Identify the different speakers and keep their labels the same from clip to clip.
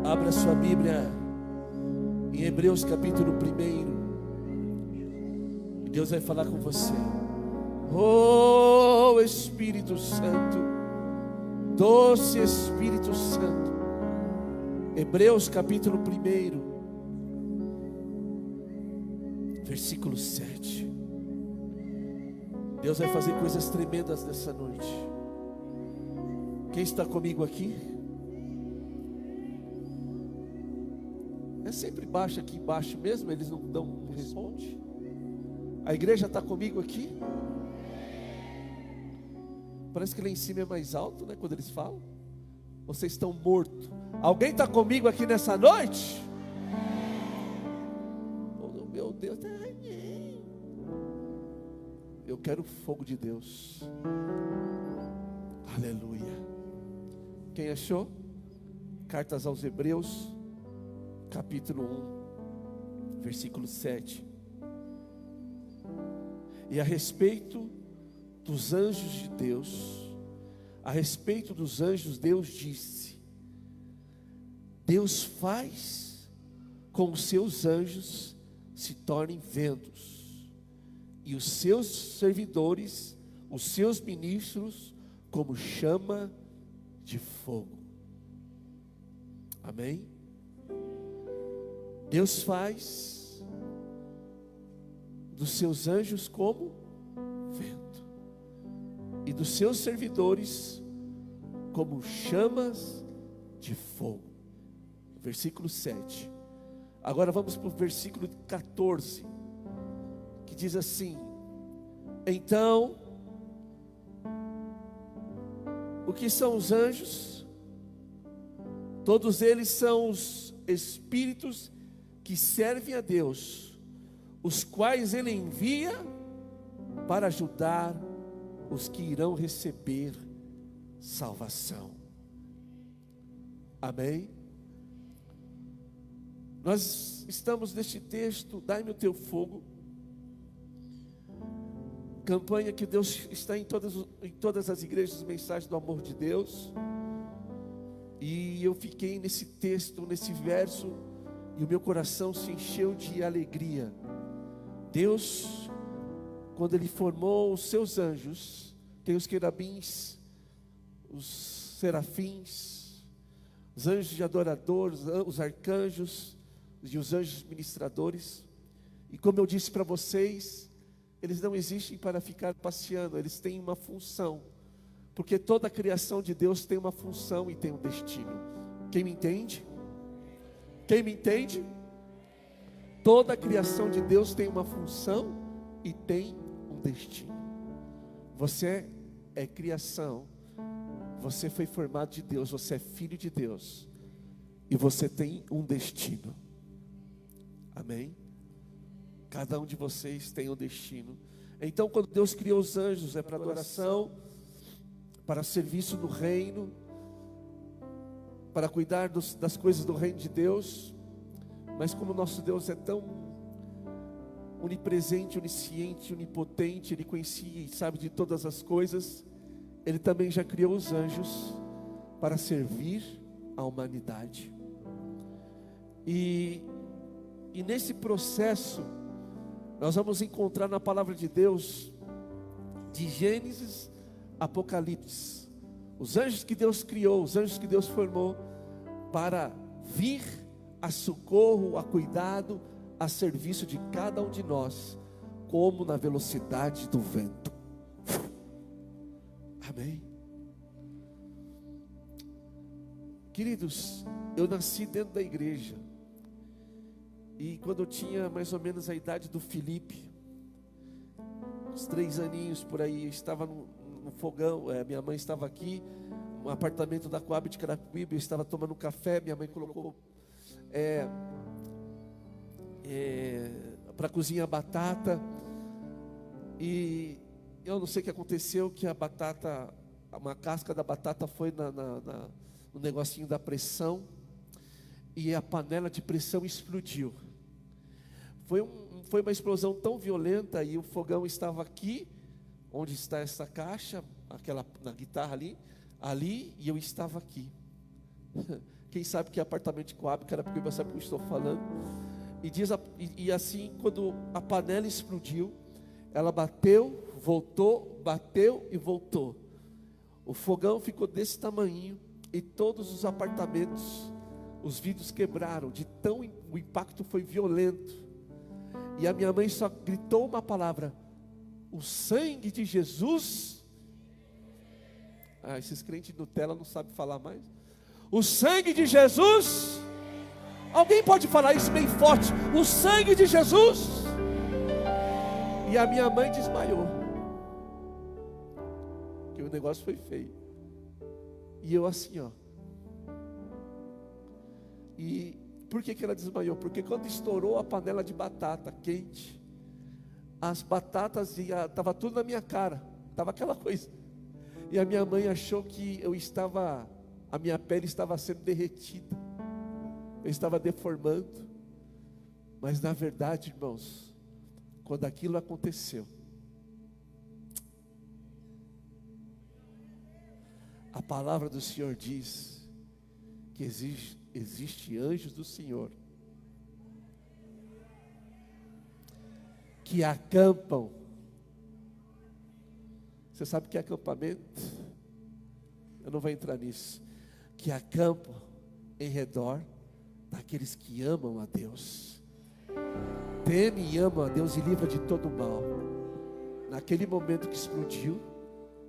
Speaker 1: Abra sua Bíblia em Hebreus capítulo 1. E Deus vai falar com você. Oh Espírito Santo, doce Espírito Santo. Hebreus capítulo 1, versículo 7. Deus vai fazer coisas tremendas nessa noite. Quem está comigo aqui? É sempre baixo aqui embaixo mesmo, eles não respondem. A igreja está comigo aqui? Parece que lá em cima é mais alto, né? Quando eles falam. Vocês estão mortos. Alguém está comigo aqui nessa noite? Oh, meu Deus. Eu quero o fogo de Deus. Aleluia. Quem achou? Cartas aos Hebreus capítulo 1, versículo 7. E a respeito dos anjos de Deus, Deus disse: Deus faz com os seus anjos se tornem ventos, e os seus servidores, os seus ministros, como chama de fogo. Amém? Deus faz dos seus anjos como vento, e dos seus servidores como chamas de fogo. Versículo 7. Agora vamos para o versículo 14, que diz assim: então, o que são os anjos? Todos eles são os espíritos que servem a Deus, os quais Ele envia para ajudar os que irão receber salvação. Amém? Nós estamos neste texto, dai-me o teu fogo, campanha que Deus está em todas as igrejas, mensagens do amor de Deus. E eu fiquei nesse texto, nesse verso, e o meu coração se encheu de alegria. Deus, quando Ele formou os seus anjos, tem os querubins, os serafins, os anjos de adoradores, os arcanjos e os anjos ministradores. E como eu disse para vocês, eles não existem para ficar passeando, eles têm uma função. Porque toda a criação de Deus tem uma função e tem um destino. Quem me entende? Quem me entende? Toda a criação de Deus tem uma função e tem um destino. Você é criação, você foi formado de Deus, você é filho de Deus, e você tem um destino. Amém? Cada um de vocês tem um destino. Então, quando Deus criou os anjos, é para adoração, para serviço do reino, para cuidar das coisas do reino de Deus. Mas como nosso Deus é tão onipresente, onisciente, onipotente, Ele conhecia e sabe de todas as coisas, Ele também já criou os anjos para servir a humanidade. E nesse processo, nós vamos encontrar na palavra de Deus, de Gênesis a Apocalipse, os anjos que Deus criou, os anjos que Deus formou, para vir a socorro, a cuidado, a serviço de cada um de nós, como na velocidade do vento. Amém? Queridos, eu nasci dentro da igreja, e quando eu tinha mais ou menos a idade do Felipe, uns 3 aninhos por aí, eu estava no fogão, minha mãe estava aqui, no apartamento da Coab de Carapicuíba, eu estava tomando um café, minha mãe colocou para cozinhar batata, e eu não sei o que aconteceu, que a batata, uma casca da batata foi no negocinho da pressão, e a panela de pressão explodiu. Foi uma explosão tão violenta, e o fogão estava aqui, onde está essa caixa, aquela na guitarra ali, e eu estava aqui. Quem sabe que é apartamento de Coab, cara, porque sabe o que eu estou falando. E assim, quando a panela explodiu, ela bateu, bateu e voltou. O fogão ficou desse tamanho e todos os apartamentos, os vidros quebraram, o impacto foi violento. E a minha mãe só gritou uma palavra: o sangue de Jesus. Esses crentes de Nutella não sabem falar mais. O sangue de Jesus. Alguém pode falar isso bem forte? O sangue de Jesus. E a minha mãe desmaiou, porque o negócio foi feio. E eu assim, ó. E por que ela desmaiou? Porque quando estourou a panela de batata quente, as batatas estava tudo na minha cara, estava aquela coisa. E a minha mãe achou que a minha pele estava sendo derretida, eu estava deformando. Mas na verdade, irmãos, quando aquilo aconteceu, a palavra do Senhor diz que existe anjos do Senhor que acampam. Você sabe o que é acampamento? Eu não vou entrar nisso. Que acampam em redor daqueles que amam a Deus, temem e amam a Deus e livram de todo mal. Naquele momento que explodiu,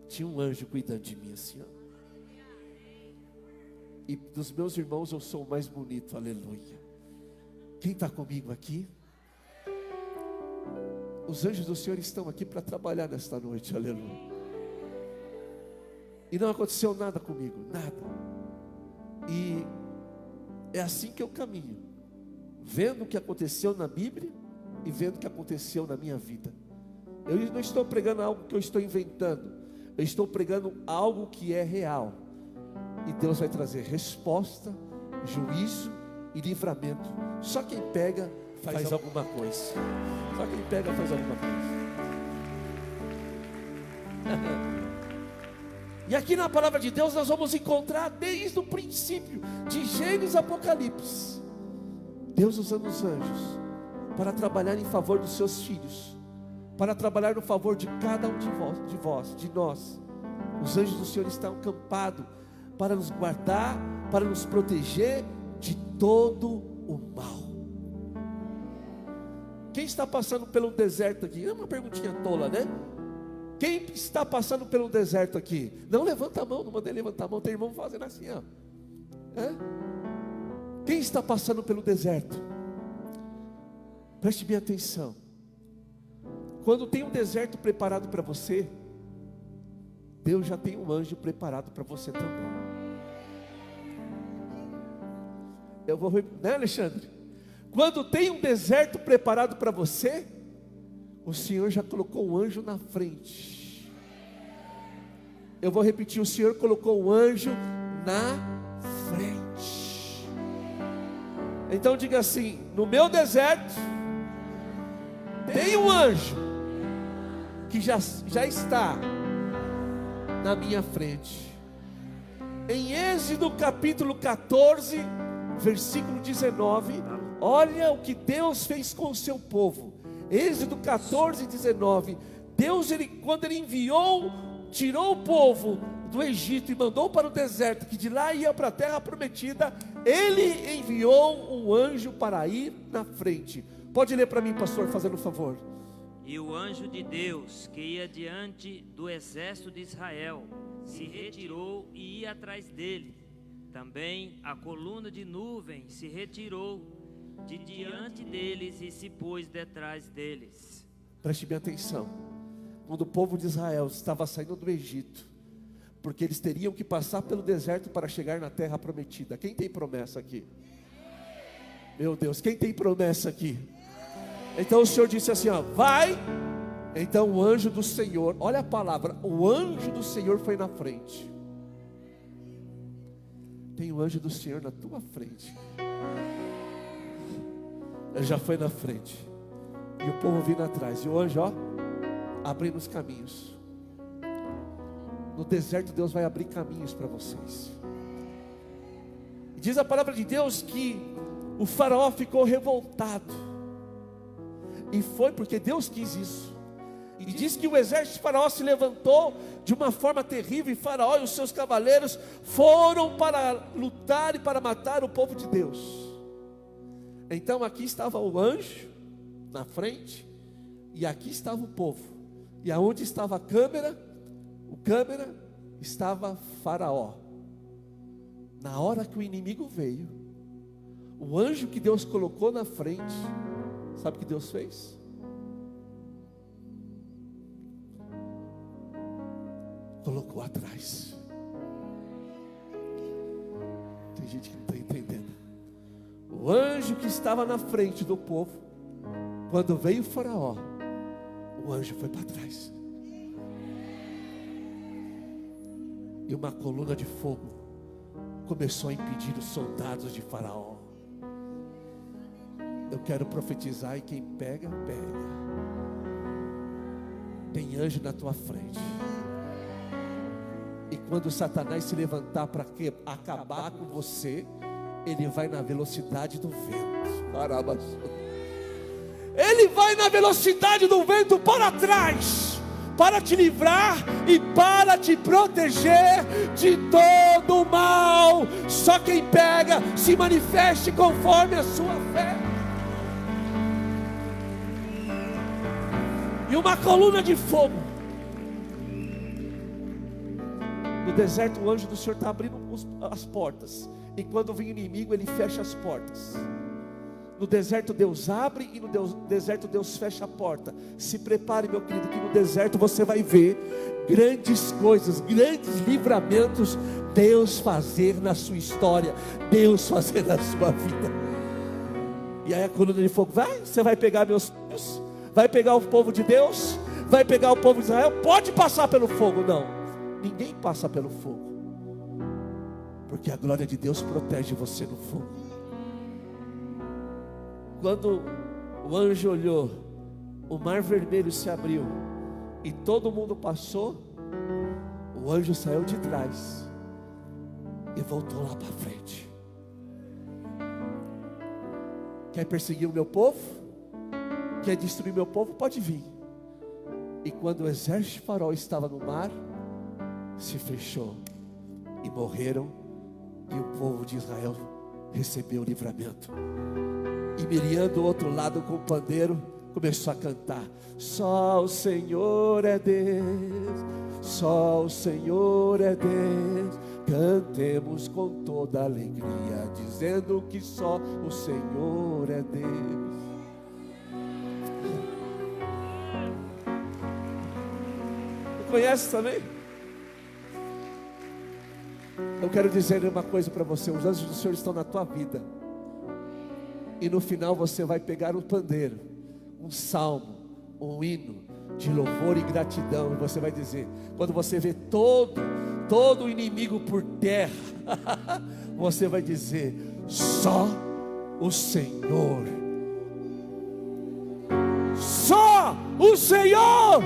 Speaker 1: tinha um anjo cuidando de mim assim, ó. E dos meus irmãos eu sou o mais bonito, aleluia. Quem está comigo aqui? Os anjos do Senhor estão aqui para trabalhar nesta noite, aleluia. E não aconteceu nada comigo, nada. E é assim que eu caminho, vendo o que aconteceu na Bíblia e vendo o que aconteceu na minha vida. Eu não estou pregando algo que eu estou inventando, eu estou pregando algo que é real. E Deus vai trazer resposta, juízo e livramento. Só quem pega faz alguma coisa. Só quem pega faz alguma coisa. E aqui na palavra de Deus nós vamos encontrar desde o princípio, de Gênesis a Apocalipse, Deus usando os anjos para trabalhar em favor dos seus filhos, para trabalhar no favor de cada um de nós. Os anjos do Senhor estão acampados para nos guardar, para nos proteger de todo o mal. Quem está passando pelo deserto aqui? É uma perguntinha tola, né? Quem está passando pelo deserto aqui? Não levanta a mão, não mandei levantar a mão. Tem irmão fazendo assim, ó. Quem está passando pelo deserto? Preste bem atenção. Quando tem um deserto preparado para você, Deus já tem um anjo preparado para você também. Eu vou repetir, né, Alexandre? Quando tem um deserto preparado para você, o Senhor já colocou um anjo na frente. Eu vou repetir, o Senhor colocou um anjo na frente. Então diga assim: no meu deserto tem um anjo que já está na minha frente. Em Êxodo capítulo 14, versículo 19, olha o que Deus fez com o seu povo. Êxodo 14, 19. Deus, quando ele tirou o povo do Egito e mandou para o deserto, que de lá ia para a terra prometida, ele enviou um anjo para ir na frente. Pode ler para mim, pastor, fazendo um favor.
Speaker 2: E o anjo de Deus, que ia diante do exército de Israel, se retirou e ia atrás dele. Também a coluna de nuvem se retirou de diante deles e se pôs detrás deles.
Speaker 1: Preste bem atenção. Quando o povo de Israel estava saindo do Egito, porque eles teriam que passar pelo deserto para chegar na terra prometida. Quem tem promessa aqui? Meu Deus, quem tem promessa aqui? Então o Senhor disse assim, ó, vai. Então o anjo do Senhor, olha a palavra, o anjo do Senhor foi na frente. Tem o anjo do Senhor na tua frente. Ele já foi na frente. E o povo vindo atrás. E o anjo, ó, abrindo os caminhos. No deserto Deus vai abrir caminhos para vocês. diz a palavra de Deus que o faraó ficou revoltado, e foi porque Deus quis isso. E diz que o exército de faraó se levantou de uma forma terrível, e faraó e os seus cavaleiros foram para lutar e para matar o povo de Deus. Então aqui estava o anjo na frente, e aqui estava o povo, e aonde estava a câmera, o câmera estava faraó. Na hora que o inimigo veio, o anjo que Deus colocou na frente, sabe o que Deus fez? Colocou atrás. Tem gente que não está entendendo. O anjo que estava na frente do povo, quando veio o faraó, o anjo foi para trás. E uma coluna de fogo começou a impedir os soldados de faraó. Eu quero profetizar, e quem pega, pega. Tem anjo na tua frente. E quando Satanás se levantar para acabar com você, ele vai na velocidade do vento. Ele vai na velocidade do vento para trás, para te livrar e para te proteger de todo o mal. Só quem pega, se manifeste conforme a sua fé. E uma coluna de fogo. No deserto o anjo do Senhor está abrindo as portas, e quando vem o inimigo ele fecha as portas. No deserto Deus abre, e no deserto Deus fecha a porta. Se prepare, meu querido, que no deserto você vai ver grandes coisas, grandes livramentos Deus fazer na sua história, Deus fazer na sua vida. E aí a coluna de fogo você vai pegar meus filhos, vai pegar o povo de Deus, vai pegar o povo de Israel. Pode passar pelo fogo? Não, ninguém passa pelo fogo, porque a glória de Deus protege você no fogo. Quando o anjo olhou, o mar vermelho se abriu e todo mundo passou. O anjo saiu de trás e voltou lá para frente. Quer perseguir o meu povo? Quer destruir meu povo? Pode vir. E quando o exército de faraó estava no mar, se fechou e morreram, e o povo de Israel recebeu o livramento. E Miriam do outro lado com o pandeiro começou a cantar: só o Senhor é Deus, só o Senhor é Deus. Cantemos com toda alegria, dizendo que só o Senhor é Deus. Conhece também? Eu quero dizer uma coisa para você: os anjos do Senhor estão na tua vida. E no final você vai pegar um pandeiro, um salmo, um hino de louvor e gratidão. E você vai dizer, quando você vê todo o inimigo por terra, você vai dizer: só o Senhor, só o Senhor,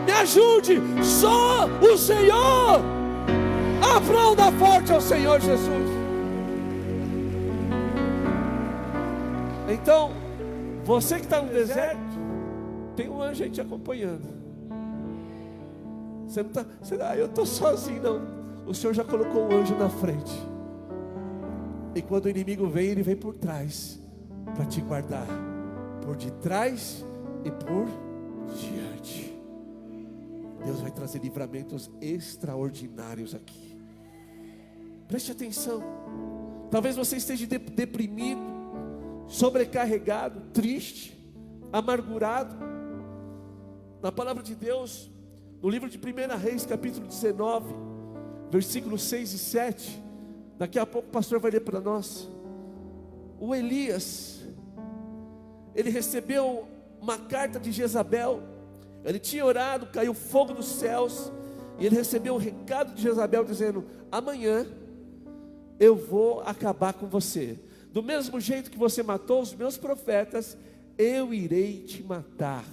Speaker 1: me ajude, só o Senhor. Aplauda forte ao Senhor Jesus. Então, você que está no deserto, tem um anjo aí te acompanhando. Você não está, eu estou sozinho, não. O Senhor já colocou um anjo na frente. E quando o inimigo vem, ele vem por trás, para te guardar, por detrás e por diante. Deus vai trazer livramentos extraordinários aqui. Preste atenção. Talvez você esteja deprimido, sobrecarregado, triste, amargurado. Na palavra de Deus, no livro de 1 Reis, capítulo 19, versículos 6 e 7, daqui a pouco o pastor vai ler para nós. O Elias, ele recebeu uma carta de Jezabel. Ele tinha orado, caiu fogo dos céus, e ele recebeu um recado de Jezabel dizendo: amanhã eu vou acabar com você. Do mesmo jeito que você matou os meus profetas, eu irei te matar.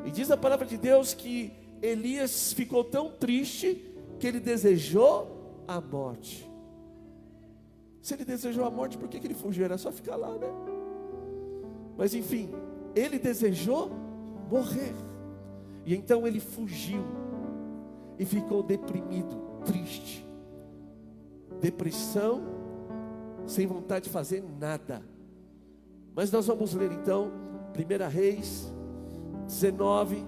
Speaker 1: E diz a palavra de Deus que Elias ficou tão triste que ele desejou a morte. Se ele desejou a morte, por que ele fugiu? Era só ficar lá, né? Mas enfim, ele desejou morrer. E então ele fugiu. E ficou deprimido, triste. Depressão, sem vontade de fazer nada. Mas nós vamos ler então 1 Reis 19,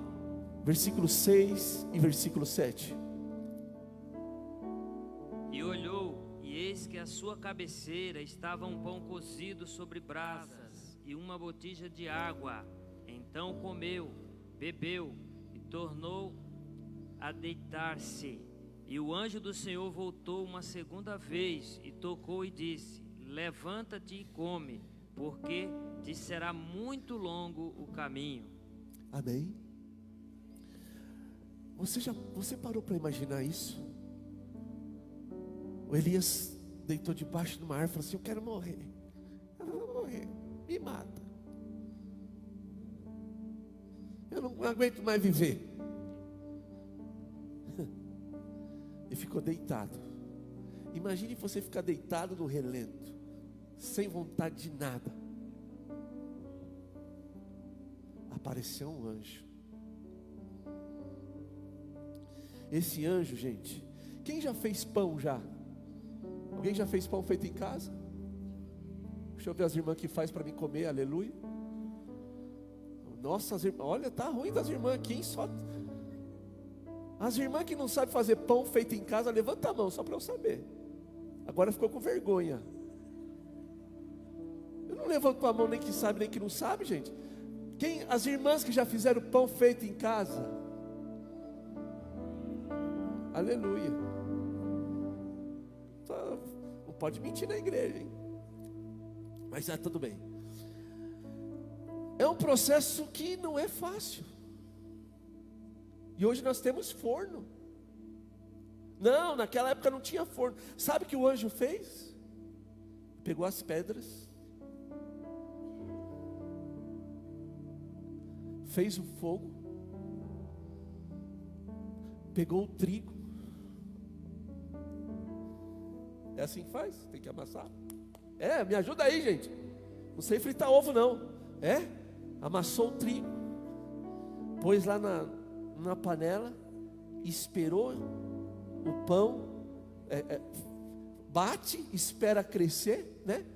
Speaker 1: versículo 6 e versículo 7.
Speaker 2: E olhou, e eis que à sua cabeceira estava um pão cozido sobre brasas e uma botija de água. Então comeu, bebeu e tornou a deitar-se. E o anjo do Senhor voltou uma segunda vez e tocou e disse: levanta-te e come, porque te será muito longo o caminho.
Speaker 1: Amém? Você parou para imaginar isso? O Elias deitou debaixo de uma árvore e falou assim: eu quero morrer. Eu vou morrer, me mata. Eu não aguento mais viver. E ficou deitado. Imagine você ficar deitado no relento, sem vontade de nada. Apareceu um anjo. Esse anjo, gente, quem já fez pão já? Alguém já fez pão feito em casa? Deixa eu ver as irmãs que faz para mim comer, aleluia. Nossa, as irmãs, olha, tá ruim das irmãs aqui, hein? Só as irmãs que não sabem fazer pão feito em casa, levanta a mão, só para eu saber. Agora ficou com vergonha. Eu não levanto a mão nem que sabe, nem que não sabe, gente. As irmãs que já fizeram pão feito em casa? Aleluia. Não pode mentir na igreja, hein? Mas tudo bem. É um processo que não é fácil. E hoje nós temos forno. Não, naquela época não tinha forno. Sabe o que o anjo fez? Pegou as pedras, fez o fogo, pegou o trigo. É assim que faz? Tem que amassar. Me ajuda aí, gente. Não sei fritar ovo não. Amassou o trigo, pôs lá na panela, esperou o pão, bate, espera crescer, né?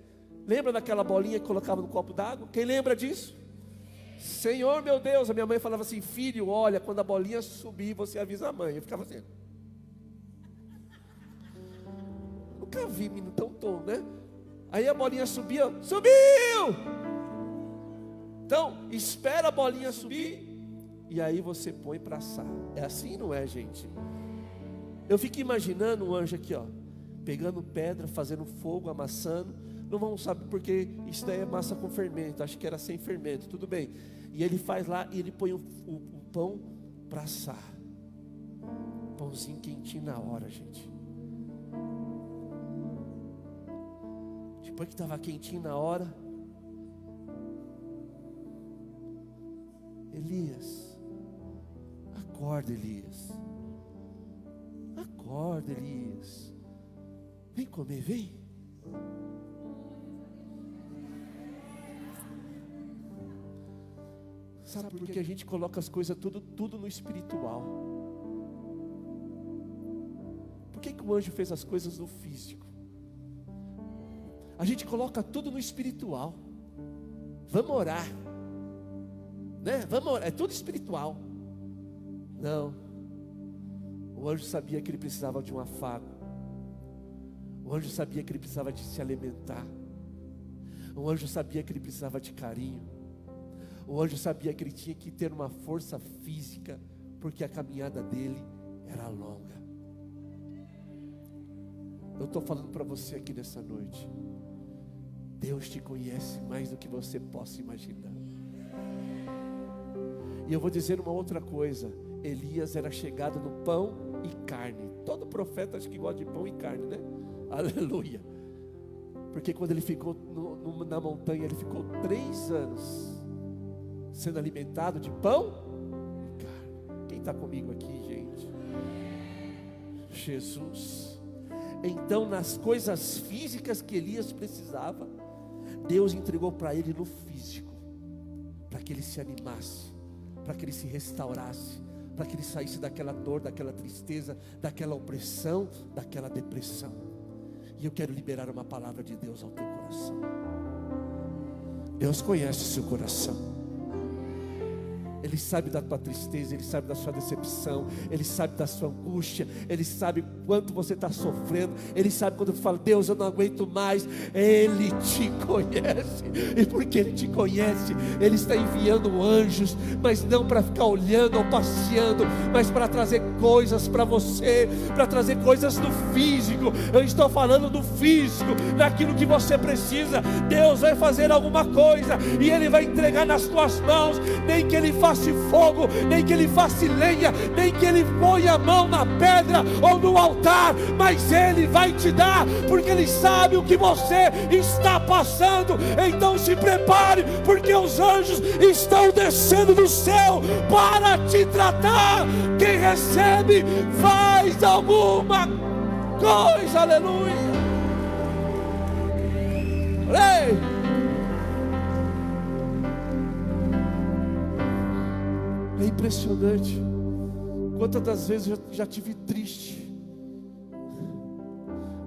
Speaker 1: Lembra daquela bolinha que colocava no copo d'água? Quem lembra disso? Senhor meu Deus, a minha mãe falava assim: filho, olha, quando a bolinha subir, você avisa a mãe. Eu ficava assim. Nunca vi menino tão tom, né? Aí a bolinha subia, subiu! Então, espera a bolinha subir, e aí você põe para assar. É assim, não é, gente? Eu fico imaginando o anjo aqui, ó, pegando pedra, fazendo fogo, amassando. Não vamos saber porque isso daí é massa com fermento. Acho que era sem fermento, tudo bem. E ele faz lá e ele põe o pão para assar. Pãozinho quentinho na hora, gente. Depois que estava quentinho na hora, Elias, acorda, Elias. Acorda, Elias. Vem comer, vem. Sabe por que a gente coloca as coisas tudo no espiritual? Por que o anjo fez as coisas no físico? A gente coloca tudo no espiritual. Vamos orar, né? Vamos orar, é tudo espiritual. Não. O anjo sabia que ele precisava de um afago. O anjo sabia que ele precisava de se alimentar. O anjo sabia que ele precisava de carinho. O anjo sabia que ele tinha que ter uma força física, porque a caminhada dele era longa. Eu estou falando para você aqui nessa noite. Deus te conhece mais do que você possa imaginar. E eu vou dizer uma outra coisa. Elias era chegado no pão e carne. Todo profeta acho que gosta de pão e carne, né? Aleluia. Porque quando ele ficou na montanha, ele ficou 3 anos sendo alimentado de pão e carne. Quem está comigo aqui, gente? Jesus. Então, nas coisas físicas que Elias precisava, Deus entregou para ele no físico, para que ele se animasse, para que ele se restaurasse, para que ele saísse daquela dor, daquela tristeza, daquela opressão, daquela depressão. E eu quero liberar uma palavra de Deus ao teu coração. Deus conhece o seu coração. Ele sabe da tua tristeza, Ele sabe da sua decepção, Ele sabe da sua angústia, Ele sabe quanto você está sofrendo, Ele sabe quando tu fala, Deus, eu não aguento mais. Ele te conhece, e porque Ele te conhece, Ele está enviando anjos, mas não para ficar olhando ou passeando, mas para trazer coisas para você, para trazer coisas do físico. Eu estou falando do físico, daquilo que você precisa. Deus vai fazer alguma coisa, e Ele vai entregar nas tuas mãos, nem que Ele faça fogo, nem que Ele faça lenha, nem que Ele ponha a mão na pedra ou no altar, mas Ele vai te dar, porque Ele sabe o que você está passando. Então se prepare, porque os anjos estão descendo do céu para te tratar. Quem recebe faz alguma coisa, aleluia. Ei! É impressionante quantas das vezes eu já tive triste,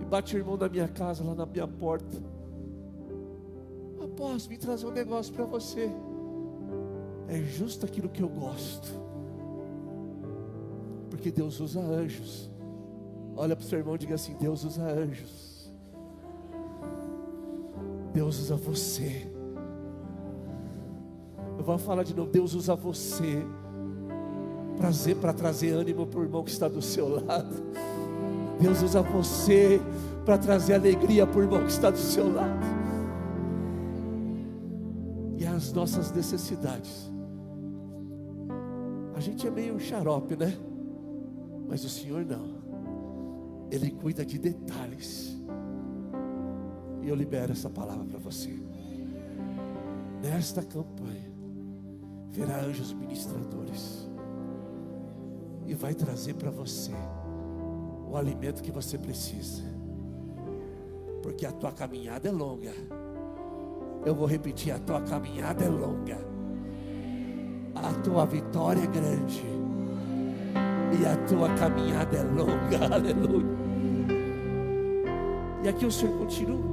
Speaker 1: e bate o irmão da minha casa lá na minha porta: apóstolo, vim trazer um negócio para você. É justo aquilo que eu gosto, porque Deus usa anjos. Olha para o seu irmão e diga assim: Deus usa anjos. Deus usa você. Eu vou falar de novo: Deus usa você para trazer ânimo para o irmão que está do seu lado. Deus usa você para trazer alegria para o irmão que está do seu lado. E as nossas necessidades, a gente é meio xarope, né? Mas o Senhor não. Ele cuida de detalhes. E eu libero essa palavra para você. Nesta campanha verá anjos ministradores, e vai trazer para você o alimento que você precisa, porque a tua caminhada é longa. Eu vou repetir: a tua caminhada é longa, a tua vitória é grande, e a tua caminhada é longa, aleluia. E aqui o Senhor continua.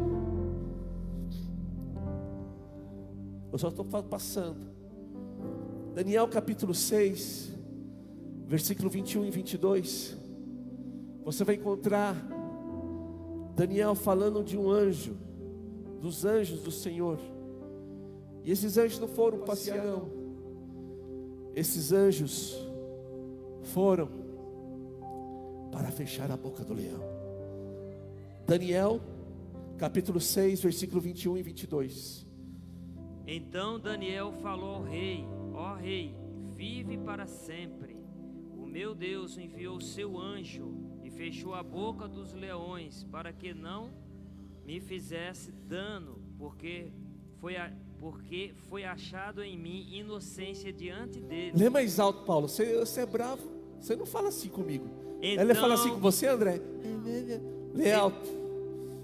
Speaker 1: Eu só estou passando. Daniel capítulo 6, versículo 21 e 22. Você vai encontrar Daniel falando de um anjo, dos anjos do Senhor. E esses anjos não foram passear, não. Esses anjos foram para fechar a boca do leão. Daniel capítulo 6, versículo 21 e 22.
Speaker 2: Então Daniel falou ao rei: ó rei, vive para sempre. O meu Deus enviou seu anjo e fechou a boca dos leões, para que não me fizesse dano, porque foi achado em mim inocência diante dele.
Speaker 1: Lê mais alto, Paulo. Você é bravo. Você não fala assim comigo. Então, ele fala assim com você, André? Lê alto.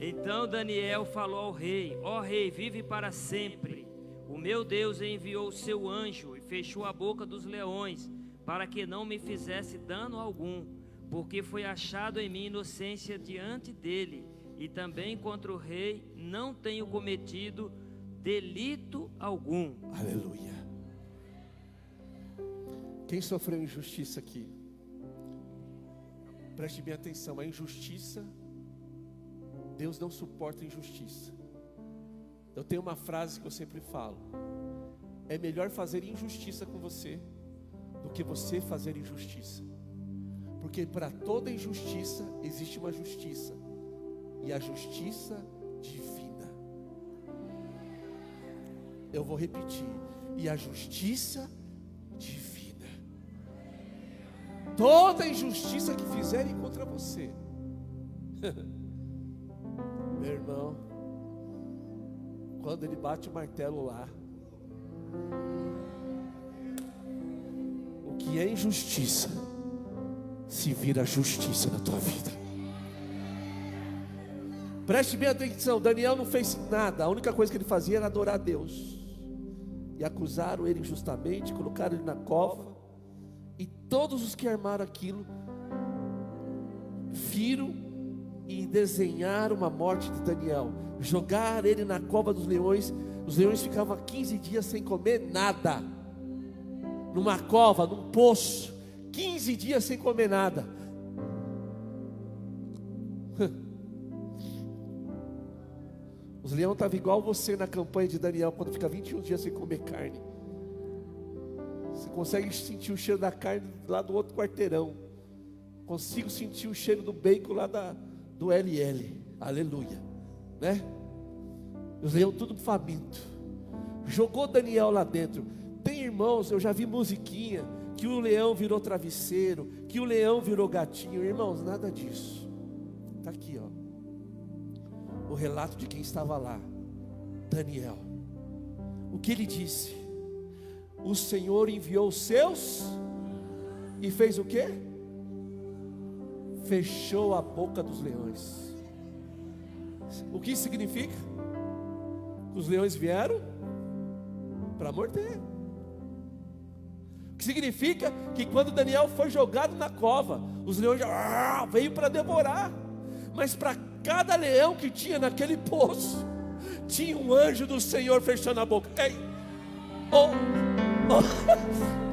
Speaker 2: Então Daniel falou ao rei: ó rei, vive para sempre. O meu Deus enviou seu anjo e fechou a boca dos leões, para que não me fizesse dano algum, porque foi achado em mim inocência diante dele, e também contra o rei não tenho cometido delito algum.
Speaker 1: Aleluia. Quem sofreu injustiça aqui? Preste bem atenção. A injustiça, Deus não suporta injustiça. Eu tenho uma frase que eu sempre falo: é melhor fazer injustiça com você do que você fazer injustiça, porque para toda injustiça existe uma justiça, e a justiça divina. Eu vou repetir: e a justiça divina. Toda injustiça que fizerem contra você, meu irmão, quando ele bate o martelo lá, o que é injustiça se vira justiça na tua vida. Preste bem atenção, Daniel não fez nada. A única coisa que ele fazia era adorar a Deus. E acusaram ele injustamente, colocaram ele na cova. E todos os que armaram aquilo viram e desenharam uma morte de Daniel. Jogaram ele na cova dos leões. Os leões ficavam 15 dias sem comer nada, numa cova, num poço, 15 dias sem comer nada. Os leões estavam igual você na campanha de Daniel, quando fica 21 dias sem comer carne. Você consegue sentir o cheiro da carne lá do outro quarteirão. Consigo sentir o cheiro do bacon lá do LL. Aleluia, né? Os leões tudo faminto. Jogou Daniel lá dentro. Tem irmãos, eu já vi musiquinha, que o leão virou travesseiro, que o leão virou gatinho. Irmãos, nada disso. Está aqui, ó, o relato de quem estava lá, Daniel. O que ele disse? O Senhor enviou os seus e fez o quê? Fechou a boca dos leões. O que isso significa? Os leões vieram para morder. O que significa que quando Daniel foi jogado na cova, os leões já veio para devorar. Mas para cada leão que tinha naquele poço, tinha um anjo do Senhor fechando a boca. Ei,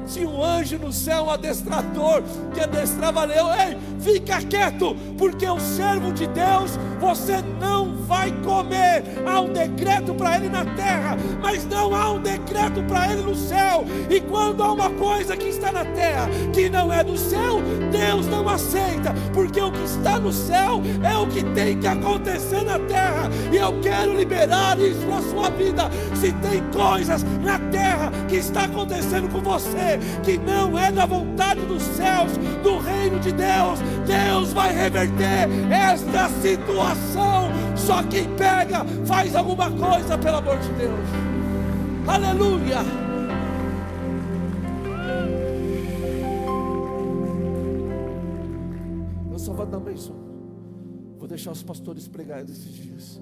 Speaker 1: tinha um anjo no céu, um adestrador, que adestrava leão. Ei, fica quieto, porque o servo de Deus, você não vai comer. Há um decreto para ele na terra, mas não há um decreto para ele no céu. E quando há uma coisa que está na terra, que não é do céu, Deus não aceita, porque o que está no céu é o que tem que acontecer na terra. E eu quero liberar isso para a sua vida. Se tem coisas na terra que está acontecendo com você, que não é da vontade dos céus, do reino de Deus, Deus vai reverter esta situação. Só quem pega, faz alguma coisa, pelo amor de Deus. Aleluia. Eu só vou dar mais um. Vou deixar os pastores pregarem esses dias.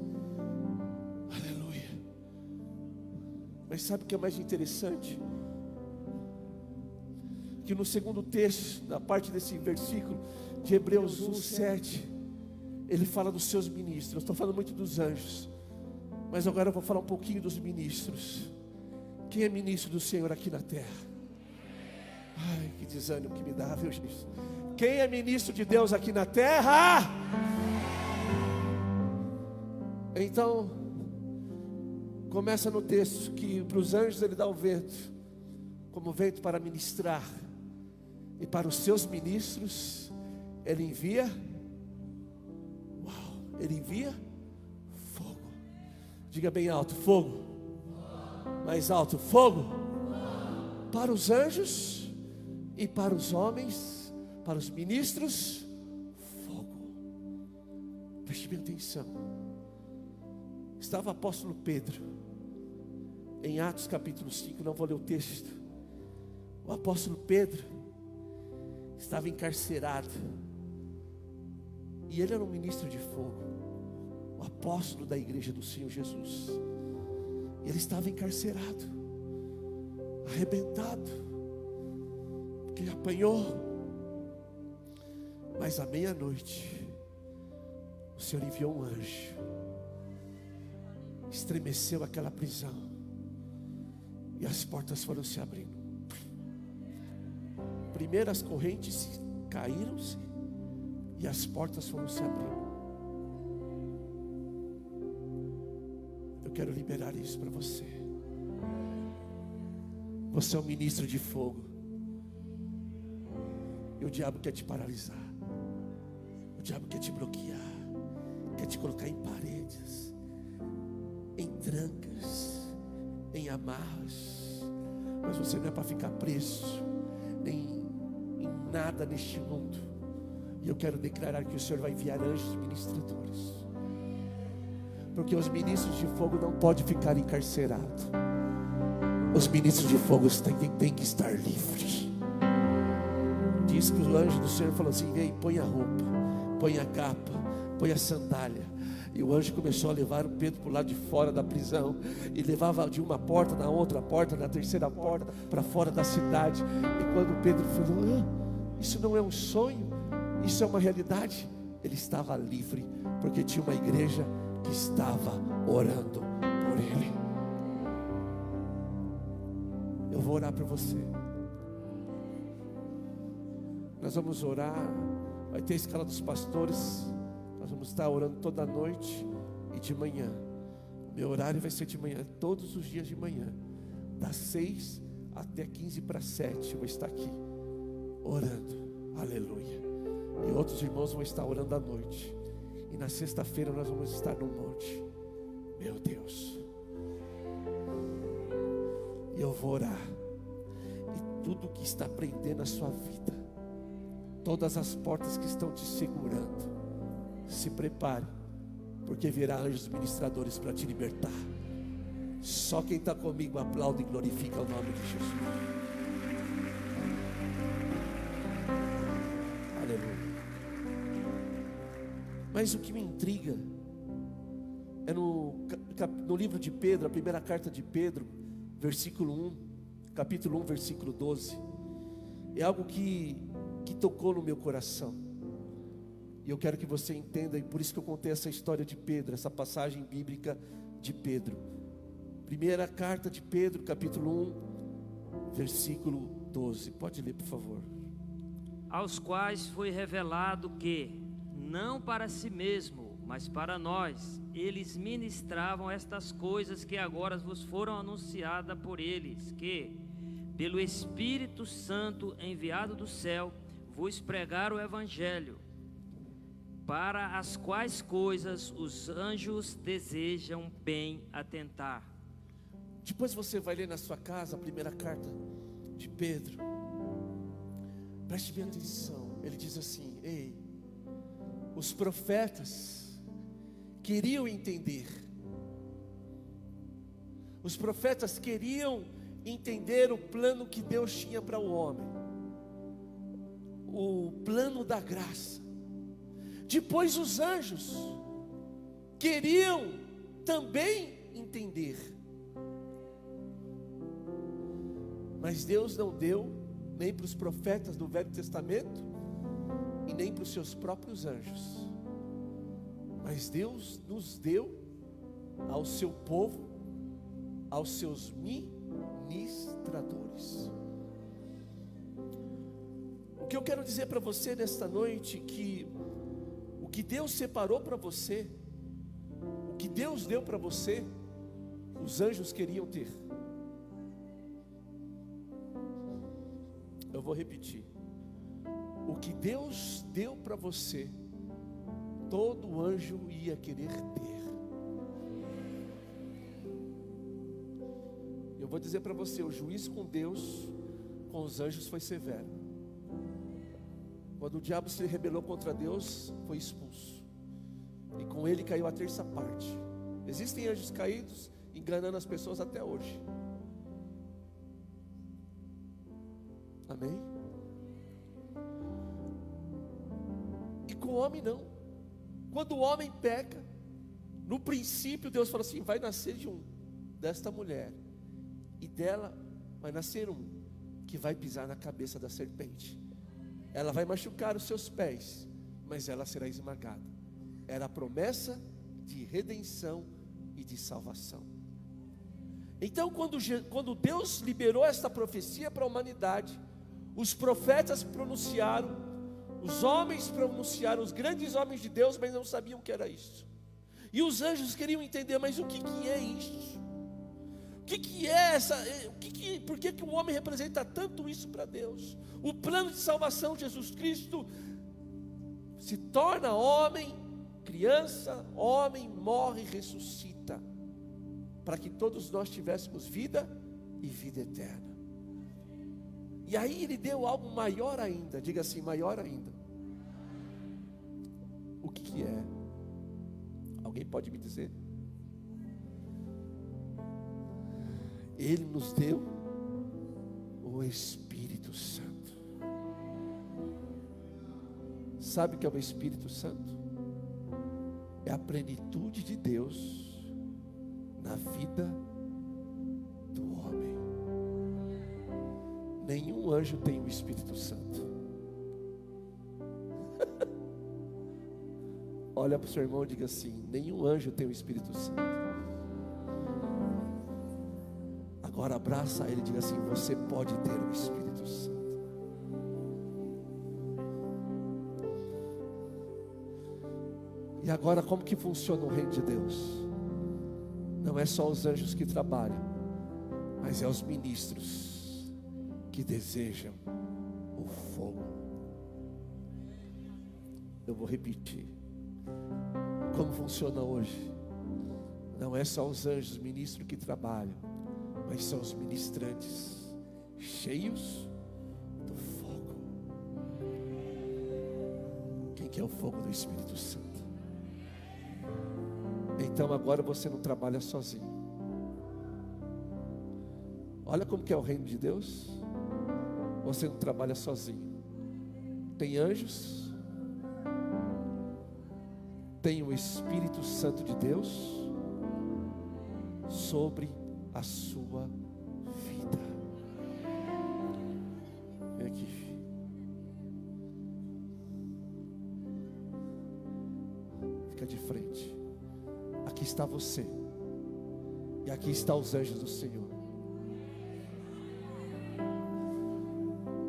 Speaker 1: Aleluia. Mas sabe o que é mais interessante? Que no segundo texto, na parte desse versículo de Hebreus 1:7, ele fala dos seus ministros. Eu estou falando muito dos anjos, mas agora eu vou falar um pouquinho dos ministros. Quem é ministro do Senhor aqui na terra? Ai, que desânimo que me dá, viu, Jesus? Quem é ministro de Deus aqui na terra? Então, começa no texto que para os anjos ele dá o vento, como vento para ministrar. E para os seus ministros, ele envia, ele envia fogo. Diga bem alto, fogo. Mais alto, fogo. Para os anjos e para os homens, para os ministros, fogo. Preste bem atenção. Estava o apóstolo Pedro, em Atos capítulo 5, não vou ler o texto. O apóstolo Pedro estava encarcerado, e ele era um ministro de fogo, o apóstolo da igreja do Senhor Jesus. Ele estava encarcerado, arrebentado, porque ele apanhou. Mas à meia-noite, o Senhor enviou um anjo, estremeceu aquela prisão, e as portas foram se abrindo. Primeiro as correntes caíram-se e as portas foram se abrindo. Eu quero liberar isso para você. Você é um ministro de fogo, e o diabo quer te paralisar, o diabo quer te bloquear, quer te colocar em paredes, em trancas, em amarras. Mas você não é para ficar preso em nada neste mundo. E eu quero declarar que o Senhor vai enviar anjos ministradores, porque os ministros de fogo não podem ficar encarcerados. Os ministros de fogo têm que estar livres. Diz que o anjo do Senhor falou assim: vem, põe a roupa, põe a capa, põe a sandália. E o anjo começou a levar o Pedro para o lado de fora da prisão, e levava de uma porta, na outra porta, na terceira porta, para fora da cidade. E quando Pedro falou: isso não é um sonho, isso é uma realidade, ele estava livre, porque tinha uma igreja que estava orando por ele. Eu vou orar por você. Nós vamos orar. Vai ter a escala dos pastores. Nós vamos estar orando toda noite e de manhã. O meu horário vai ser de manhã, todos os dias de manhã, das 6 até 15 para 7. Eu vou estar aqui orando. Aleluia. E outros irmãos vão estar orando à noite. E na sexta-feira nós vamos estar no monte. Meu Deus. E eu vou orar. E tudo que está prendendo a sua vida, todas as portas que estão te segurando, se prepare, porque virá anjos ministradores para te libertar. Só quem está comigo aplaude e glorifica o nome de Jesus. Aleluia. Mas o que me intriga é no livro de Pedro, a primeira carta de Pedro, capítulo 1, versículo 12. É algo que tocou no meu coração. E eu quero que você entenda, e por isso que eu contei essa história de Pedro, essa passagem bíblica de Pedro. Primeira carta de Pedro, capítulo 1, versículo 12. Pode ler, por favor.
Speaker 2: Aos quais foi revelado que, não para si mesmo, mas para nós, eles ministravam estas coisas que agora vos foram anunciadas por eles, que, pelo Espírito Santo enviado do céu, vos pregaram o Evangelho, para as quais coisas os anjos desejam bem atentar.
Speaker 1: Depois você vai ler na sua casa a primeira carta de Pedro. Preste bem atenção. Ele diz assim: ei, os profetas queriam entender. Os profetas queriam entender o plano que Deus tinha para o homem, o plano da graça. Depois os anjos queriam também entender, mas Deus não deu nem para os profetas do Velho Testamento e nem para os seus próprios anjos, mas Deus nos deu ao seu povo, aos seus ministradores. O que eu quero dizer para você nesta noite, que o que Deus separou para você, o que Deus deu para você, os anjos queriam ter. Eu vou repetir. O que Deus deu para você, todo anjo ia querer ter. Eu vou dizer para você, o juízo com Deus, com os anjos foi severo. Quando o diabo se rebelou contra Deus, foi expulso, e com ele caiu a terça parte. Existem anjos caídos enganando as pessoas até hoje. Amém? E com o homem não. Quando o homem peca, no princípio Deus fala assim: vai nascer desta mulher, e dela vai nascer que vai pisar na cabeça da serpente. Ela vai machucar os seus pés, mas ela será esmagada. Era a promessa de redenção e de salvação. Então, quando Deus liberou esta profecia para a humanidade, os profetas pronunciaram, os homens pronunciaram, os grandes homens de Deus, mas não sabiam o que era isso. E os anjos queriam entender, mas o que é isso? O que é essa? Por que o homem representa tanto isso para Deus? O plano de salvação, Jesus Cristo se torna homem, criança, homem, morre e ressuscita, para que todos nós tivéssemos vida e vida eterna. E aí ele deu algo maior ainda. Diga assim: maior ainda. O que é? Alguém pode me dizer? Ele nos deu o Espírito Santo. Sabe o que é o Espírito Santo? é a plenitude de Deus na vida do homem. Nenhum anjo tem o Espírito Santo. Olha para o seu irmão e diga assim: nenhum anjo tem o Espírito Santo. Agora abraça ele e diga assim: você pode ter o Espírito Santo. E agora, como que funciona o reino de Deus? Não é só os anjos que trabalham, mas é os ministros que desejam o fogo. Eu vou repetir. Como funciona hoje? Não é só os anjos, ministros que trabalham, mas são os ministrantes cheios do fogo. Quem que é o fogo do Espírito Santo? Então agora você não trabalha sozinho. Olha como que é o reino de Deus. Você não trabalha sozinho. Tem anjos, tem o Espírito Santo de Deus sobre a sua vida. Vem aqui, filho. Fica de frente. Aqui está você, e aqui estão os anjos do Senhor.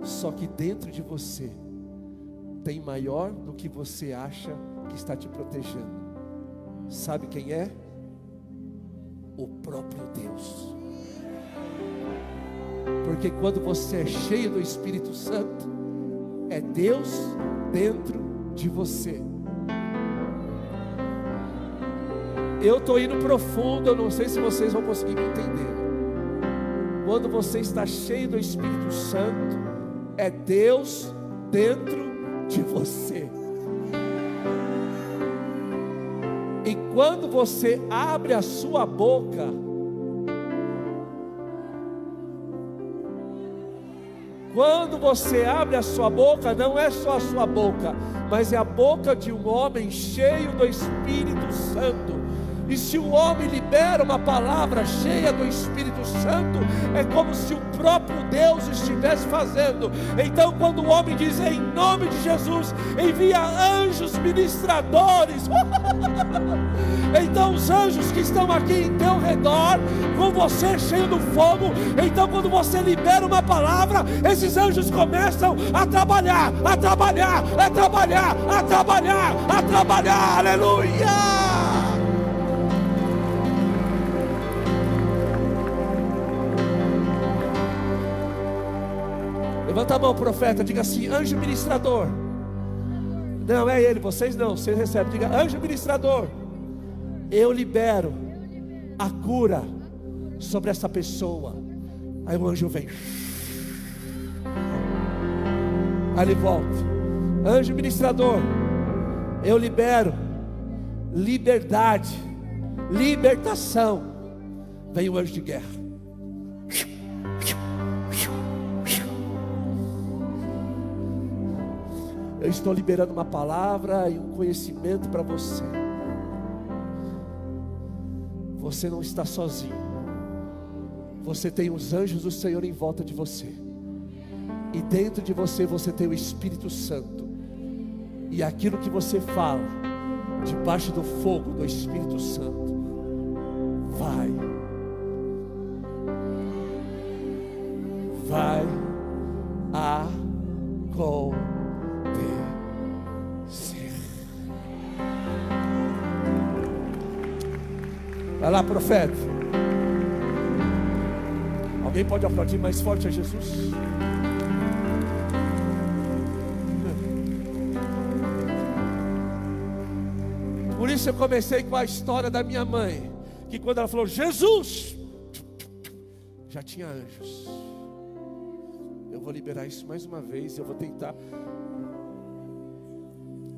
Speaker 1: Só que dentro de você tem maior do que você acha que está te protegendo. Sabe quem é? O próprio Deus. Porque quando você é cheio do Espírito Santo, é Deus dentro de você. Eu estou indo profundo, eu não sei se vocês vão conseguir me entender. Quando você está cheio do Espírito Santo, é Deus dentro de você. E quando você abre a sua boca, não é só a sua boca, mas é a boca de um homem cheio do Espírito Santo. E se o homem libera uma palavra cheia do Espírito Santo, é como se o próprio Deus estivesse fazendo. Então quando o homem diz em nome de Jesus, envia anjos ministradores. Então os anjos que estão aqui em teu redor, com você cheio do fogo, então quando você libera uma palavra, esses anjos começam a trabalhar, a trabalhar, a trabalhar, a trabalhar, a trabalhar. Aleluia! Levanta a mão, profeta, diga assim: anjo ministrador. Não é ele, vocês não, vocês recebem. Diga: anjo ministrador, eu libero a cura sobre essa pessoa. Aí o anjo vem, aí ele volta. Anjo ministrador, eu libero liberdade, libertação. Vem o anjo de guerra. Eu estou liberando uma palavra e um conhecimento para você. Você não está sozinho. Você tem os anjos do Senhor em volta de você. E dentro de você, você tem o Espírito Santo. E aquilo que você fala, debaixo do fogo do Espírito Santo, vai acontecer. Vai lá, profeta. Alguém pode aplaudir mais forte a Jesus? Por isso eu comecei com a história da minha mãe, que quando ela falou Jesus, já tinha anjos. Eu vou liberar isso mais uma vez. Eu vou tentar.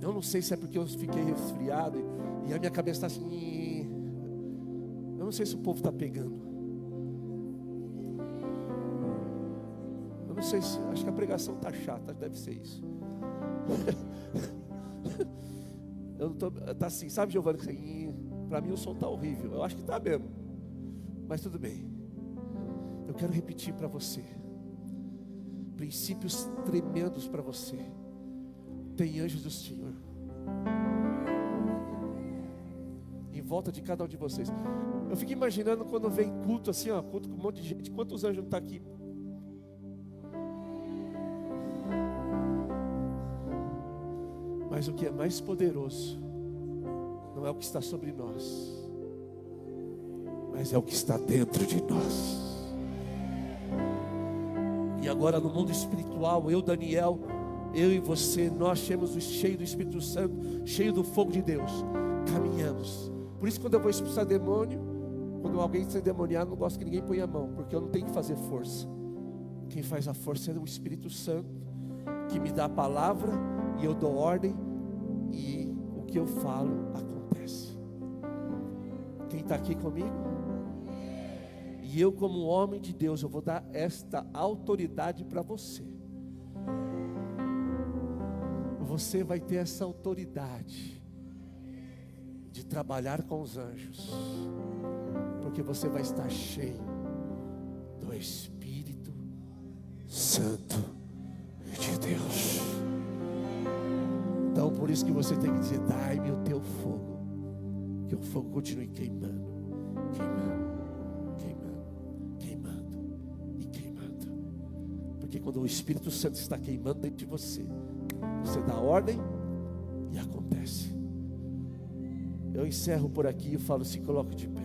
Speaker 1: Eu não sei se é porque eu fiquei resfriado e a minha cabeça está assim. Eu não sei se o povo está pegando. Eu não sei se, acho que a pregação está chata, deve ser isso. Eu não tô, tá assim, sabe, Giovanni? Assim, para mim o som tá horrível. Eu acho que tá mesmo. Mas tudo bem. Eu quero repetir para você. Princípios tremendos para você. Tem anjos do Senhor em volta de cada um de vocês. Eu fico imaginando quando vem culto assim, ó, culto com um monte de gente. Quantos anjos não estão aqui? Mas o que é mais poderoso não é o que está sobre nós, mas é o que está dentro de nós. E agora no mundo espiritual, eu, Daniel, eu e você, nós temos cheio do Espírito Santo, cheio do fogo de Deus, caminhamos. Por isso quando eu vou expulsar demônio, quando alguém está endemoniado, não gosto que ninguém ponha a mão, porque eu não tenho que fazer força. Quem faz a força é o Espírito Santo, que me dá a palavra, e eu dou ordem, e o que eu falo acontece. Quem está aqui comigo? E eu, como homem de Deus, eu vou dar esta autoridade para você. Você vai ter essa autoridade de trabalhar com os anjos, porque você vai estar cheio do Espírito Santo de Deus. Então por isso que você tem que dizer: dai-me o teu fogo, que o fogo continue queimando, queimando, queimando, queimando e queimando. Porque quando o Espírito Santo está queimando dentro de você, você dá ordem e acontece. Eu encerro por aqui e falo: se coloque de pé.